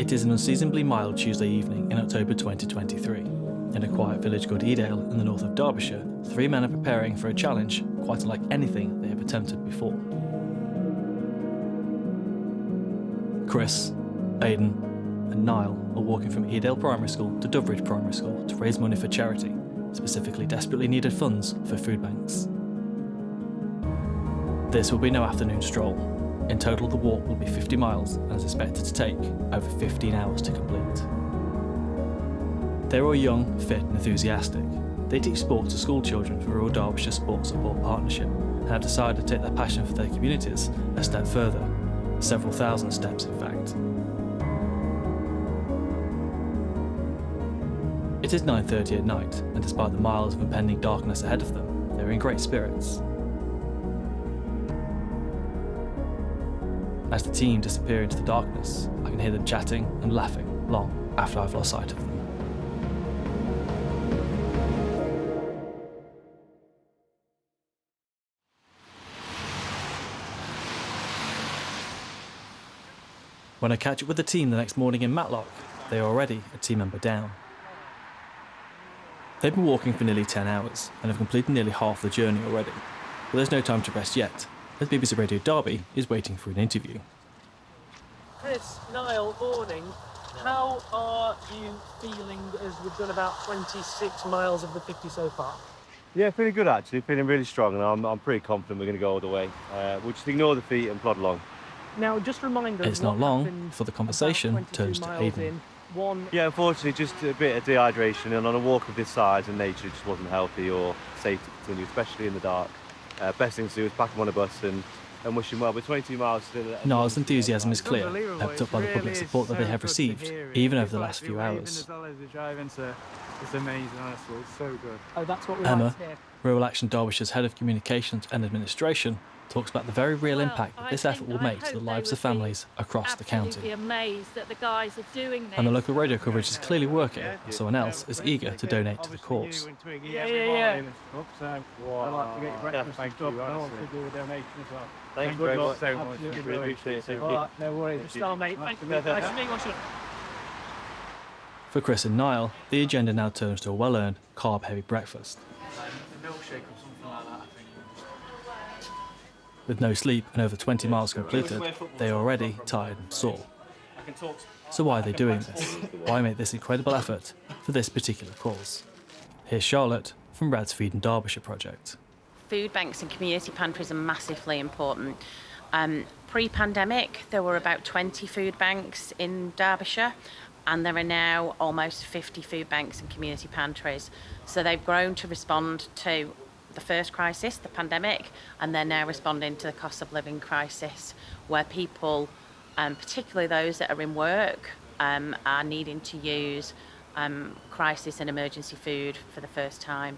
It is an unseasonably mild Tuesday evening in October 2023. In a quiet village called Edale in the north of Derbyshire, three men are preparing for a challenge quite unlike anything they have attempted before. Chris, Aidan and Niall are walking from Edale Primary School to Doveridge Primary School to raise money for charity, specifically desperately needed funds for food banks. This will be no afternoon stroll. In total, the walk will be 50 miles and is expected to take over 15 hours to complete. They're all young, fit and enthusiastic. They teach sport to school children for Rural Derbyshire Sport Support Partnership and have decided to take their passion for their communities a step further, several thousand steps in fact. It is 9:30 at night, and despite the miles of impending darkness ahead of them, they're in great spirits. As the team disappear into the darkness, I can hear them chatting and laughing long after I've lost sight of them. When I catch up with the team the next morning in Matlock, they are already a team member down. They've been walking for nearly 10 hours and have completed nearly half the journey already, but there's no time to rest yet, as BBC Radio Derby is waiting for an interview. Chris, Niall, morning. How are you feeling as we've done about 26 miles of the 50 so far? Yeah, feeling good actually, feeling really strong, and I'm pretty confident we're going to go all the way. We'll just ignore the feet and plod along. Now, just remind us. It's not long before the conversation turns to Aidan. Yeah, unfortunately, just a bit of dehydration, and on a walk of this size in nature, just wasn't healthy or safe to continue, especially in the dark. Best thing to do is pack them on a bus and wish them well, but 22 miles still. Niall's enthusiasm is clear, helped up by the public support that they have received, even over the last few hours. It's amazing, honestly, it's so good. Oh, that's what we Emma, like to hear. Rural Action Derbyshire's Head of Communications and Administration, talks about the very real impact that this effort will make to the lives of families across the county. Amazed that the guys are doing this. And the local radio coverage is clearly working, and someone else is eager to donate to the cause. Yeah. I'd like to get your breakfast and stuff, and I want to do a donation as well. Thanks very much. So much. Really appreciate it. All right, no worries. Star, mate. Thank you. Nice to meet you. For Chris and Niall, the agenda now turns to a well-earned, carb-heavy breakfast. A milkshake or something like that, I think. With no sleep and over 20 miles completed, they are already tired and sore. So why are they doing this? Why make this incredible effort for this particular cause? Here's Charlotte from Rad's Feed in Derbyshire project. Food banks and community pantries are massively important. Pre-pandemic, there were about 20 food banks in Derbyshire, and there are now almost 50 food banks and community pantries. So they've grown to respond to the first crisis, the pandemic, and they're now responding to the cost of living crisis, where people, particularly those that are in work, are needing to use crisis and emergency food for the first time.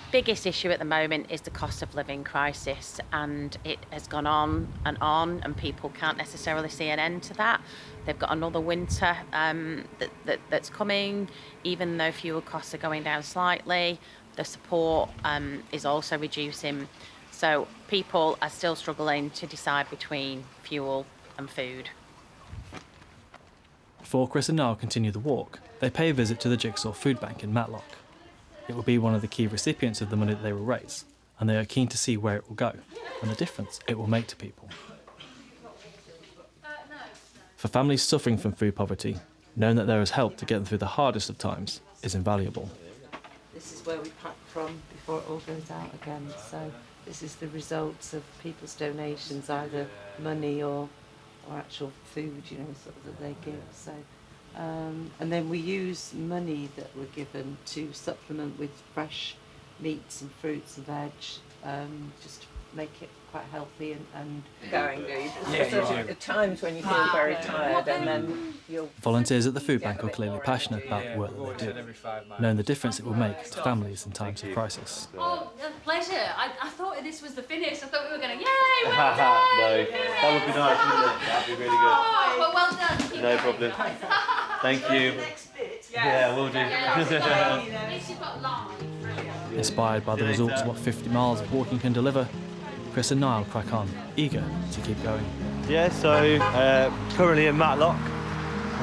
Biggest issue at the moment is the cost of living crisis, and it has gone on, and people can't necessarily see an end to that. They've got another winter that's coming, even though fuel costs are going down slightly. The support is also reducing, so people are still struggling to decide between fuel and food. Before Chris and Niall continue the walk, they pay a visit to the Jigsaw Food Bank in Matlock. It will be one of the key recipients of the money that they will raise, and they are keen to see where it will go and the difference it will make to people. For families suffering from food poverty, knowing that there is help to get them through the hardest of times is invaluable. This is where we pack from before it all goes out again. So this is the results of people's donations, either money or actual food, sort of that they give. So, and then we use money that we're given to supplement with fresh meats and fruits and veg, just to make it quite healthy and going, do you? At times when you feel very tired, and then you'll... Volunteers at the food bank are clearly passionate about the work that they do, knowing the difference it will make to families in times of crisis. Oh, a pleasure. I thought this was the finish. I thought we were going to, yay, well done! No, that would be nice, wouldn't it? That'd be really good. Oh, well done. Keep No going. problem. Thank you. Yeah, we'll do. At least you've got live. Inspired by the results of what 50 miles of walking can deliver, Chris and Niall crack on, eager to keep going. Yeah, so currently in Matlock,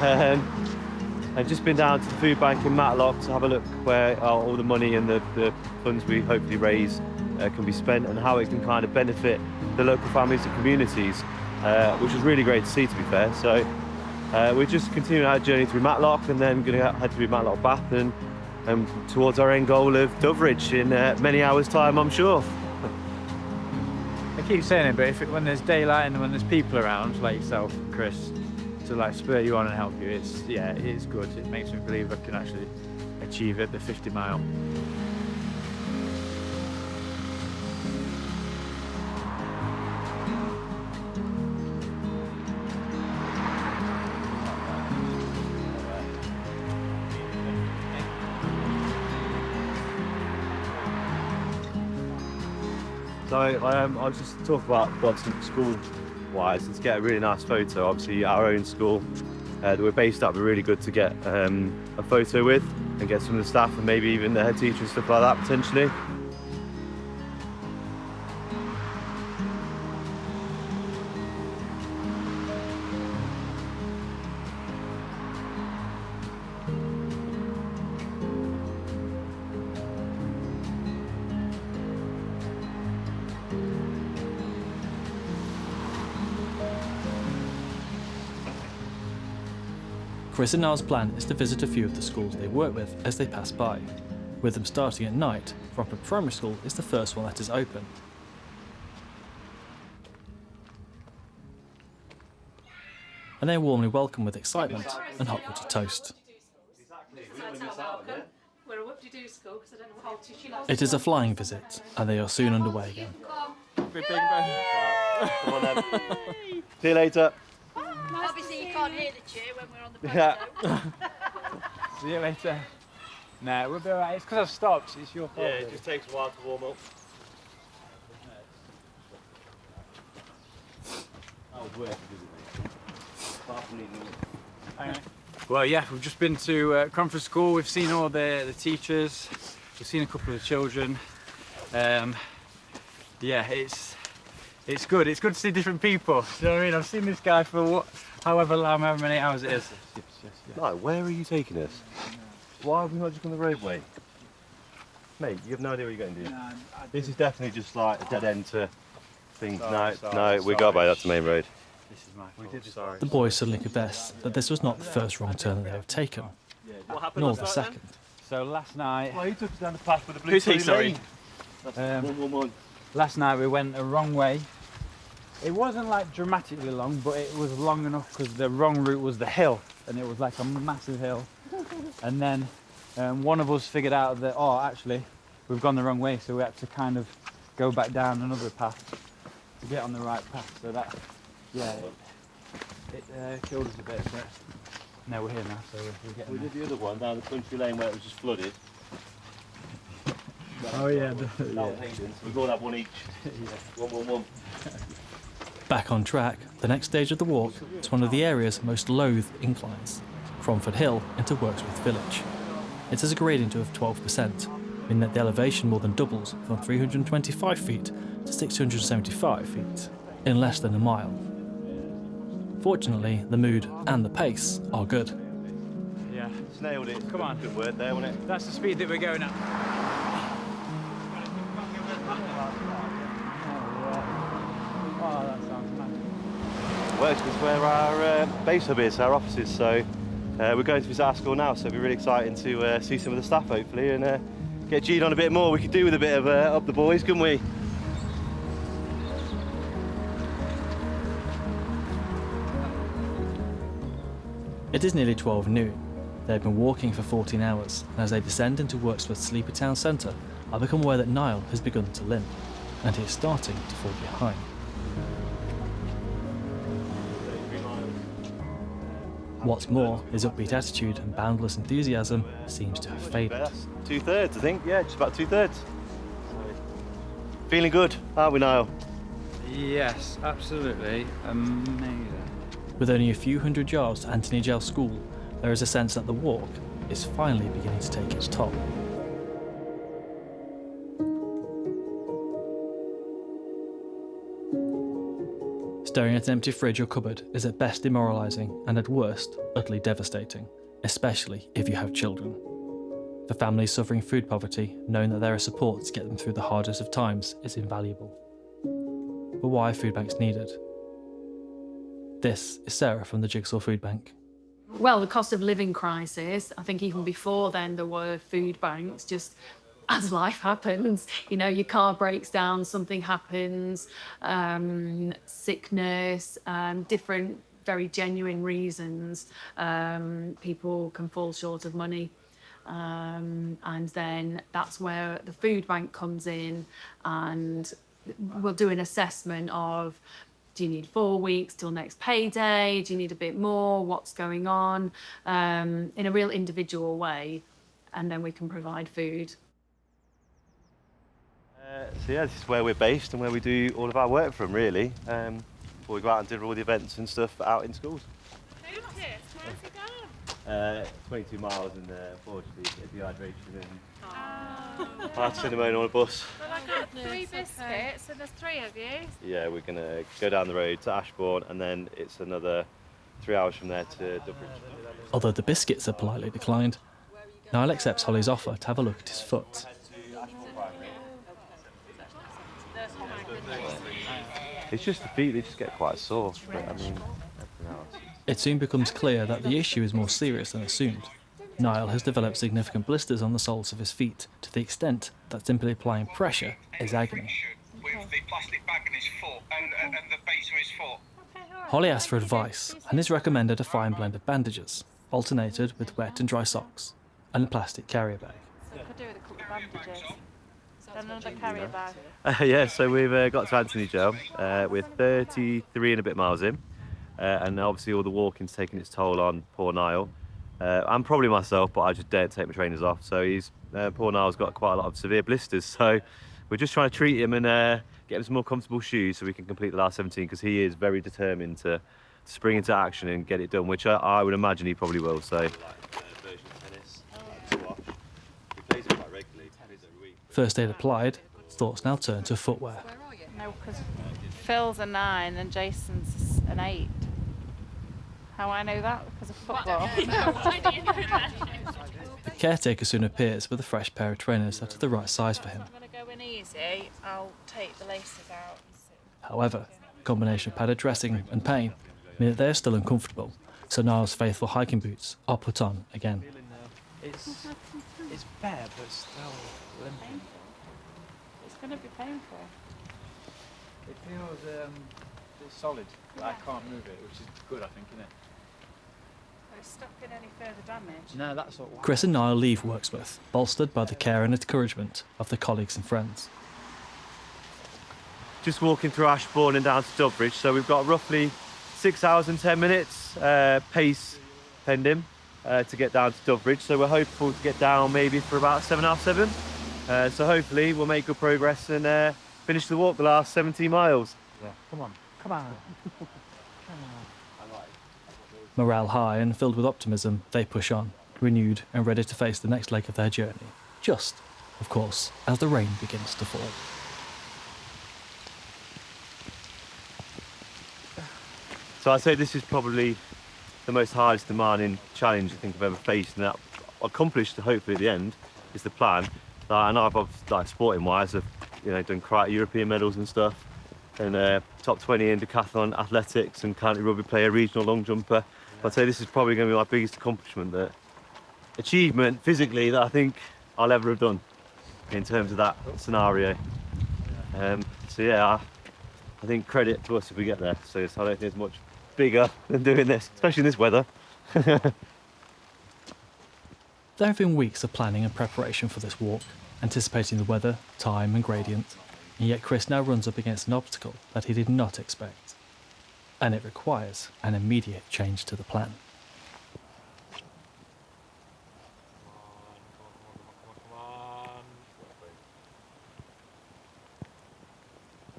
And just been down to the food bank in Matlock to have a look where all the money and the funds we hopefully raise can be spent, and how it can kind of benefit the local families and communities, which was really great to see, to be fair. So we're just continuing our journey through Matlock, and then going to head through Matlock Bath and towards our end goal of Doveridge in many hours' time, I'm sure. I keep saying it, but when there's daylight and when there's people around, like yourself and Chris, to like spur you on and help you, it is good. It makes me believe I can actually achieve it, the 50 mile. So I was just talking about what's school-wise, and to get a really nice photo. Obviously, our own school that we're based at, we're really good to get a photo with and get some of the staff and maybe even the head teacher and stuff like that potentially. Chris and Niall's plan is to visit a few of the schools they work with as they pass by. With them starting at night, Cropper Primary School is the first one that is open. And they are warmly welcomed with excitement and hot buttered toast. It is a flying visit, and they are soon underway again. Come on then. See you later. Obviously you can't hear the cheer when we're on the photo. Yeah. See you later. Nah, we'll be alright. It's because I've stopped. It's your fault. Yeah, it just takes a while to warm up. Well, yeah, we've just been to Cromford School. We've seen all the teachers. We've seen a couple of children. Yeah, it's good. It's good to see different people. Do you know what I mean? I've seen this guy for however many hours it is. No, where are you taking us? Why are we not just on the roadway? Mate, you have no idea where you're going, do you? No, This is definitely just like a dead end to things. Sorry, We go by, that's the main road. This is my fault. Sorry. The boys suddenly confess that this was not the first wrong turn that they have taken, nor the second. So last night, Well, he took us down the path with the blue. Who's he, sorry? last night we went the wrong way. It wasn't like dramatically long, but it was long enough because the wrong route was the hill, and it was like a massive hill. And then one of us figured out that, oh, actually, we've gone the wrong way, so we had to kind of go back down another path to get on the right path. So that, yeah, it killed us a bit, but no, we're here now, so we're getting We there. did the other one down the country lane where it was just flooded. Oh yeah, We've all had one each. One. Back on track, the next stage of the walk is one of the area's most loathed inclines, Cromford Hill into Worksworth Village. It has a gradient of 12%, meaning that the elevation more than doubles from 325 feet to 675 feet in less than a mile. Fortunately, the mood and the pace are good. yeah. Nailed it. Come on. Good word there, wasn't it? That's the speed that we're going at. Oh, that sounds mad. Worksworth's where our base hub is, our offices, so we're going to visit our school now, so it'll be really exciting to see some of the staff hopefully and get G'd on a bit more. We could do with a bit of up the boys, couldn't we? It is nearly 12 noon. They have been walking for 14 hours, and as they descend into Worksworth's sleepy town centre, I become aware that Niall has begun to limp, and he is starting to fall behind. What's more, his upbeat attitude and boundless enthusiasm seems to have faded. That's 2/3, I think. Yeah, just about 2/3. Feeling good, aren't we, Niall? Yes, absolutely amazing. With only a few hundred yards to Anthony Edale School, there is a sense that the walk is finally beginning to take its toll. Staring at an empty fridge or cupboard is at best demoralising and at worst utterly devastating, especially if you have children. For families suffering food poverty, knowing that there are supports to get them through the hardest of times is invaluable. But why are food banks needed? This is Sarah from the Jigsaw Food Bank. Well, the cost of living crisis, I think even before then there were food banks, just as life happens. You know, your car breaks down, something happens, sickness, different very genuine reasons. People can fall short of money. And then that's where the food bank comes in, and we'll do an assessment of, do you need 4 weeks till next payday? Do you need a bit more? What's going on? In a real individual way, and then we can provide food. So yeah, this is where we're based and where we do all of our work from, really. Before we go out and do all the events and stuff out in schools. 22 miles and unfortunately dehydration and hard cinnamon on a bus. Well, I got 3 biscuits and there's 3 of you. Yeah, we're going to go down the road to Ashbourne and then it's another 3 hours from there to Doveridge. Although the biscuits are politely declined, Niall accepts Holly's offer to have a look at his foot. It's just the feet, they just get quite sore, but I mean, everything else. It soon becomes clear that the issue is more serious than assumed. Niall has developed significant blisters on the soles of his feet to the extent that simply applying pressure is agony. With the plastic bag in his foot and the base of his foot. Holly asks for advice and is recommended a fine blend of bandages, alternated with wet and dry socks, and a plastic carrier bag. So I could do with a couple of bandages. Then another carrier bag. Yeah, so we've got to Anthony Joe. We're 33 and a bit miles in. And obviously all the walking's taking its toll on poor Niall. And probably myself, but I just daren't take my trainers off. So poor Niall's got quite a lot of severe blisters. So we're just trying to treat him and get him some more comfortable shoes so we can complete the last 17, because he is very determined to spring into action and get it done, which I would imagine he probably will. So. First aid applied, thoughts now turn to footwear. No, because Phil's a 9 and Jason's an 8. How I know that? Because of football. The caretaker soon appears with a fresh pair of trainers that are the right size for him. I'm going to go in easy. I'll take the laces out. However, a combination of padded dressing and pain mean that they are still uncomfortable, so Niall's faithful hiking boots are put on again. It's bare, but still limping. It's going to be painful. It feels it's solid. I can't move it, which is good, I think, isn't it? It's stuck in any further damage. No, that's what. Chris and Niall leave Worksworth, bolstered by the care and encouragement of their colleagues and friends. Just walking through Ashbourne and down to Doveridge, so we've got roughly 6 hours and 10 minutes pace pending to get down to Doveridge. So we're hopeful to get down maybe for about 7:30, 7. So hopefully we'll make good progress and finish the walk the last 17 miles. Yeah. Come on. Come on. Morale high and filled with optimism, they push on, renewed and ready to face the next leg of their journey. Just, of course, as the rain begins to fall. So I'd say this is probably the most hardest demanding challenge I think I've ever faced, and that accomplished hopefully at the end is the plan. I know I've sporting wise, I've done quite European medals and stuff, and top 20 in decathlon athletics and county rugby player, regional long jumper. I'd say this is probably going to be my biggest accomplishment, achievement physically that I think I'll ever have done in terms of that scenario. So yeah, I think credit to us if we get there. So I don't think it's much bigger than doing this, especially in this weather. There have been weeks of planning and preparation for this walk, anticipating the weather, time and gradient, and yet Chris now runs up against an obstacle that he did not expect. And it requires an immediate change to the plan.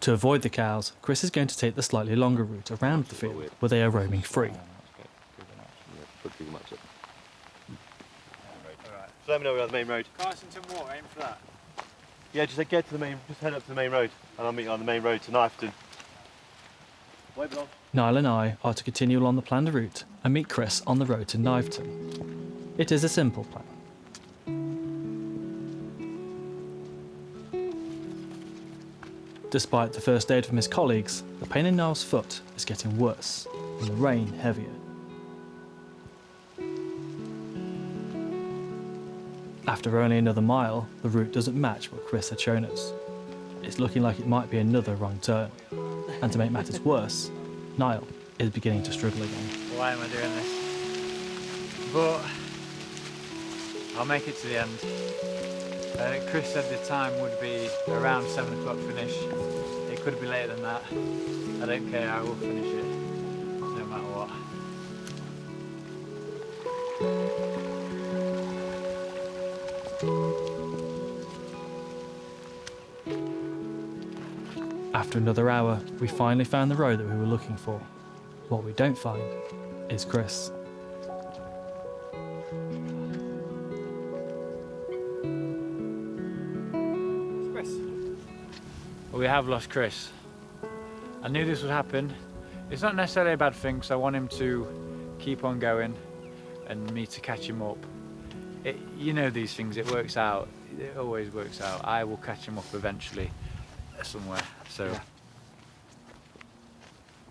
To avoid the cows, Chris is going to take the slightly longer route around the field where they are roaming free. So let me know we're on the main road. Carsington Walk, aim for that. Yeah, just head up to the main road, and I'll meet you on the main road to Knifeton. Niall and I are to continue along the planned route and meet Chris on the road to Kniveton. It is a simple plan. Despite the first aid from his colleagues, the pain in Niall's foot is getting worse and the rain heavier. After only another mile, the route doesn't match what Chris had shown us. It's looking like it might be another wrong turn. And to make matters worse, Niall is beginning to struggle again. Why am I doing this? But I'll make it to the end. Chris said the time would be around 7 o'clock finish. It could be later than that. I don't care, I will finish it, no matter what. After another hour, we finally found the road that we were looking for. What we don't find is Chris. Well, we have lost Chris. I knew this would happen. It's not necessarily a bad thing, because I want him to keep on going and me to catch him up. You know these things, it works out. It always works out. I will catch him up eventually somewhere. So. Yeah.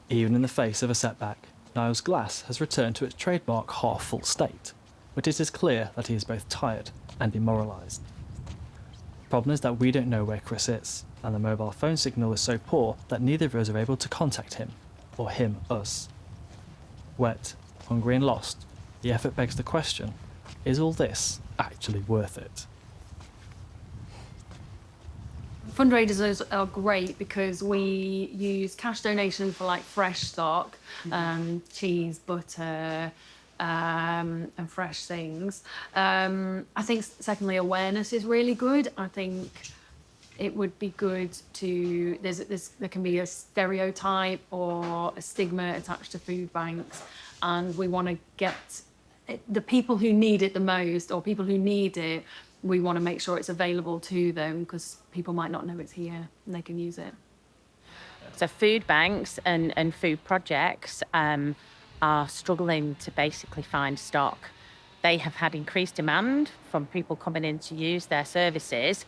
Even in the face of a setback, Niall's glass has returned to its trademark half-full state, but it is clear that he is both tired and demoralised. The problem is that we don't know where Chris is, and the mobile phone signal is so poor that neither of us are able to contact him, or him us. Wet, hungry and lost, the effort begs the question, is all this actually worth it? Fundraisers are great because we use cash donations for like fresh stock, cheese, butter, and fresh things. I think secondly, awareness is really good. I think it would be good to, there can be a stereotype or a stigma attached to food banks, and we want to get the people who need it the most, or people who need it, we want to make sure it's available to them because people might not know it's here and they can use it. So food banks and food projects are struggling to basically find stock. They have had increased demand from people coming in to use their services,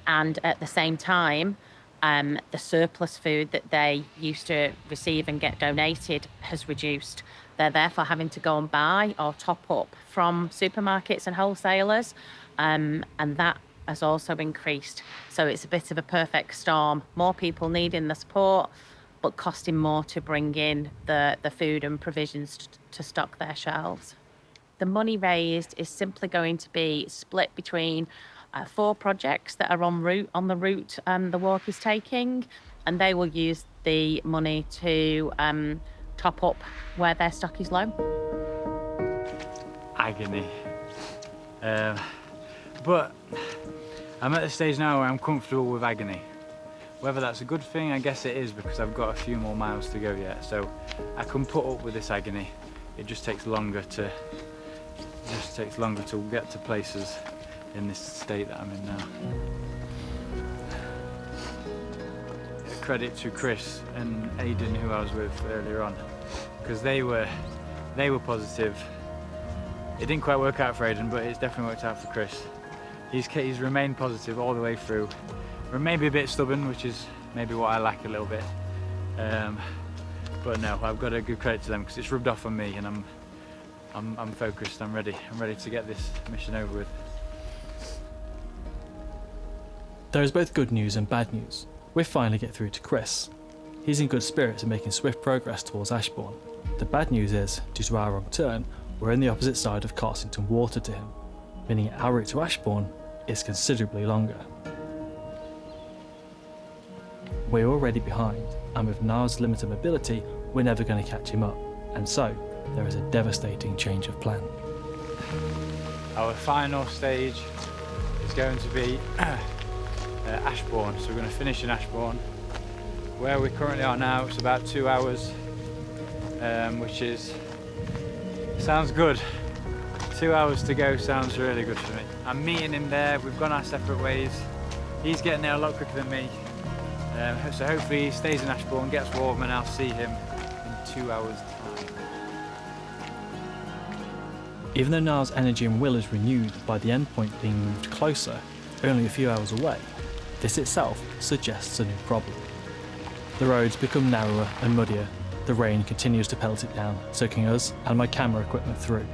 and at the same time, the surplus food that they used to receive and get donated has reduced. They're therefore having to go and buy or top up from supermarkets and wholesalers, and that has also increased. So it's a bit of a perfect storm. More people needing the support, but costing more to bring in the food and provisions to stock their shelves. The money raised is simply going to be split between 4 projects that are on the route the walk is taking, and they will use the money to top up where their stock is low. Agony. But I'm at the stage now where I'm comfortable with agony. Whether that's a good thing, I guess it is, because I've got a few more miles to go yet, so I can put up with this agony. It just takes longer to get to places in this state that I'm in now. Credit to Chris and Aidan, who I was with earlier on, because they were positive. It didn't quite work out for Aidan, but it's definitely worked out for Chris. He's remained positive all the way through. We're maybe a bit stubborn, which is maybe what I lack a little bit. But no, I've got to give credit to them because it's rubbed off on me, and I'm focused. I'm ready. I'm ready to get this mission over with. There is both good news and bad news. We finally get through to Chris. He's in good spirits and making swift progress towards Ashbourne. The bad news is, due to our wrong turn, we're on the opposite side of Carsington Water to him, meaning our route to Ashbourne is considerably longer. We're already behind, and with Niall's limited mobility, we're never going to catch him up, and so there is a devastating change of plan. Our final stage is going to be Ashbourne, so we're going to finish in Ashbourne. Where we currently are now, it's about 2 hours, which sounds good. 2 hours to go sounds really good for me. I'm meeting him there, we've gone our separate ways. He's getting there a lot quicker than me. So hopefully he stays in Ashbourne, gets warm, and I'll see him 2 hours' time. Even though Niall's energy and will is renewed by the endpoint being moved closer, only a few hours away, this itself suggests a new problem. The roads become narrower and muddier. The rain continues to pelt it down, soaking us and my camera equipment through.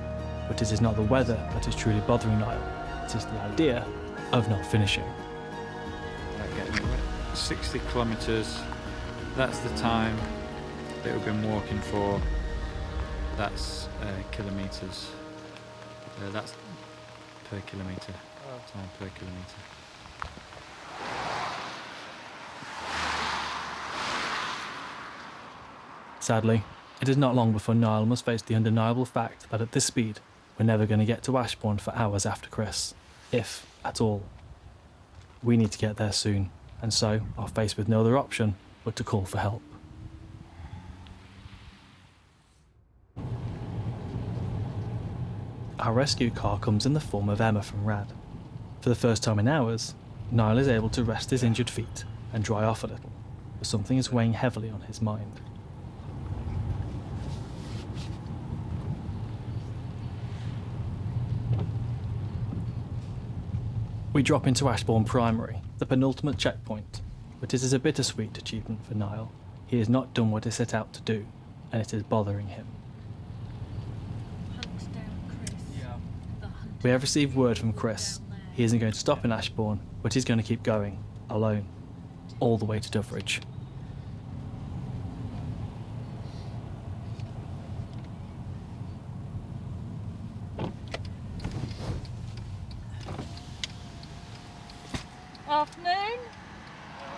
But it is not the weather that is truly bothering Niall, it is the idea of not finishing. 60 kilometres, that's the time that we've been walking for. That's kilometres. That's per kilometre, time per kilometre. Sadly, it is not long before Niall must face the undeniable fact that at this speed, we're never going to get to Ashbourne for hours after Chris, if at all. We need to get there soon, and so are faced with no other option but to call for help. Our rescue car comes in the form of Emma from RAD. For the first time in hours, Niall is able to rest his injured feet and dry off a little, but something is weighing heavily on his mind. We drop into Ashbourne Primary, the penultimate checkpoint, but it is a bittersweet achievement for Niall. He has not done what he set out to do, and it is bothering him. We have received word from Chris. He isn't going to stop in Ashbourne, but he's going to keep going, alone, all the way to Doveridge. Afternoon.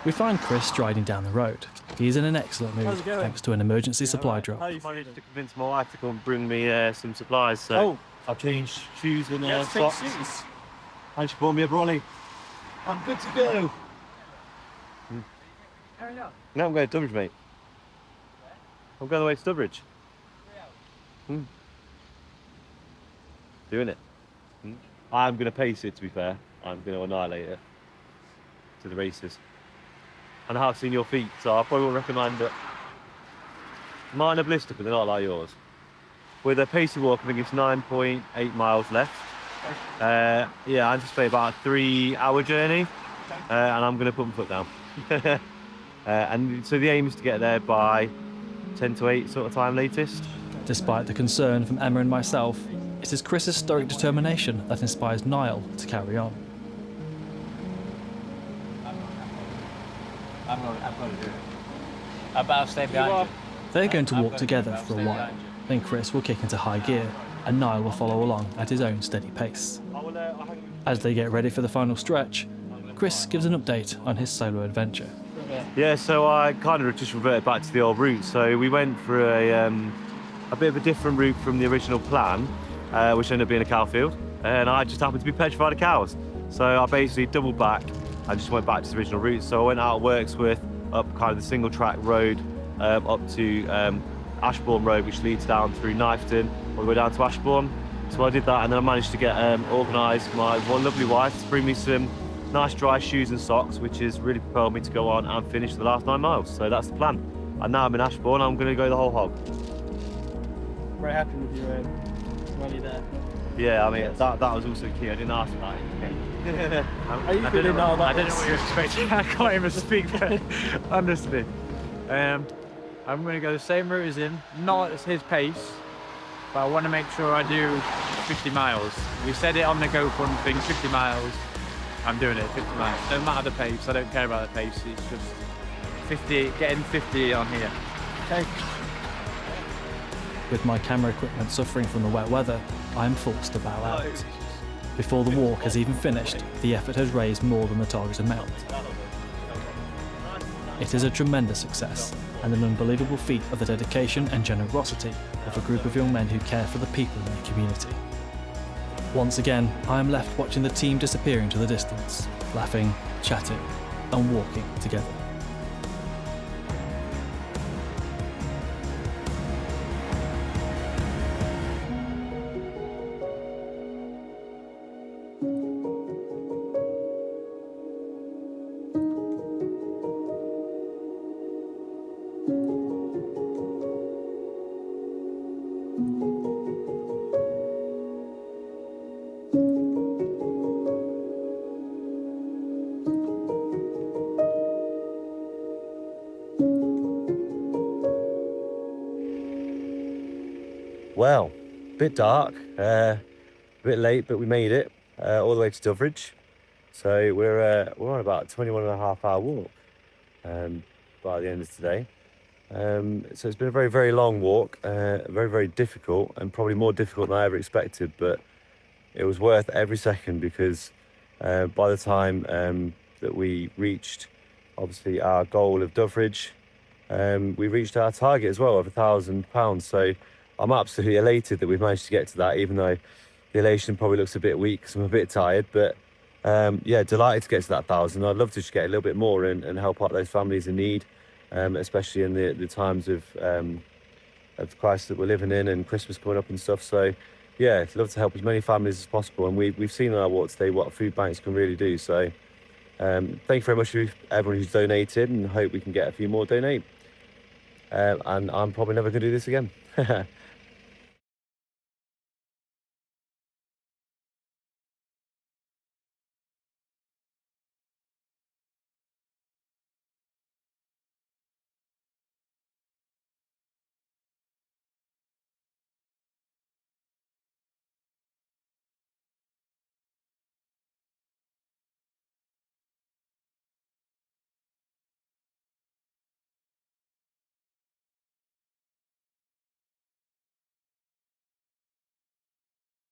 We find Chris striding down the road. He is in an excellent mood, thanks to an emergency supply drop. I managed to convince my wife to come and bring me some supplies, so I've changed shoes and socks. And she bought me a brolly. I'm good to go. Now I'm going to Doveridge, mate. I'm going the way to Doveridge. Doing it. I'm going to pace it, to be fair. I'm going to annihilate it to the races. And I have seen your feet, so I probably will recommend it. Mine are blistered, but they're not like yours. With a pacey walk, I think it's 9.8 miles left. I anticipate about a 3-hour journey, and I'm going to put my foot down. And so the aim is to get there by 10 to 8 sort of time latest. Despite the concern from Emma and myself, it is Chris's stoic determination that inspires Niall to carry on. I'm going to do it. I'll stay behind you. They're going to walk together for a while. Then Chris will kick into high gear, and Niall will follow along at his own steady pace. As they get ready for the final stretch, Chris gives an update on his solo adventure. Yeah, so I kind of just reverted back to the old route. So we went for a bit of a different route from the original plan, which ended up being a cow field, and I just happened to be petrified of cows. So I basically doubled back and just went back to the original route. So I went out of Wirksworth, up kind of the single track road, up to Ashbourne Road, which leads down through Knifeton, all the way down to Ashbourne. So I did that, and then I managed to get organised my one lovely wife to bring me some nice dry shoes and socks, which has really propelled me to go on and finish the last 9 miles. So that's the plan. And now I'm in Ashbourne, I'm going to go the whole hog. Very happy with your rally there. Yeah, I mean, that was also key. I didn't ask for that. Are you feeling now about I don't know what you're expecting. I can't even speak, honestly. I'm going to go the same route as him, not at his pace, but I want to make sure I do 50 miles. We said it on the GoFund thing, 50 miles. I'm doing it, 50 miles. No matter the pace, I don't care about the pace. It's just 50, getting 50 on here. Okay. With my camera equipment suffering from the wet weather, I am forced to bow out. Before the walk has even finished, the effort has raised more than the target amount. It is a tremendous success, and an unbelievable feat of the dedication and generosity of a group of young men who care for the people in their community. Once again, I am left watching the team disappear into the distance, laughing, chatting, and walking together. Well, a bit dark, a bit late, but we made it all the way to Doveridge. So we're on about a 21.5 hour walk by the end of today. So it's been a very, very long walk, very, very difficult, and probably more difficult than I ever expected, but it was worth every second because by the time that we reached, obviously, our goal of Doveridge, we reached our target as well of £1,000. So I'm absolutely elated that we've managed to get to that, even though the elation probably looks a bit weak because I'm a bit tired. But yeah, delighted to get to that 1,000. I'd love to just get a little bit more and help out those families in need, especially in the times of crisis that we're living in and Christmas coming up and stuff. So yeah, I'd love to help as many families as possible. And we've seen on our walk today what food banks can really do. So thank you very much to everyone who's donated, and hope we can get a few more donate. And I'm probably never going to do this again.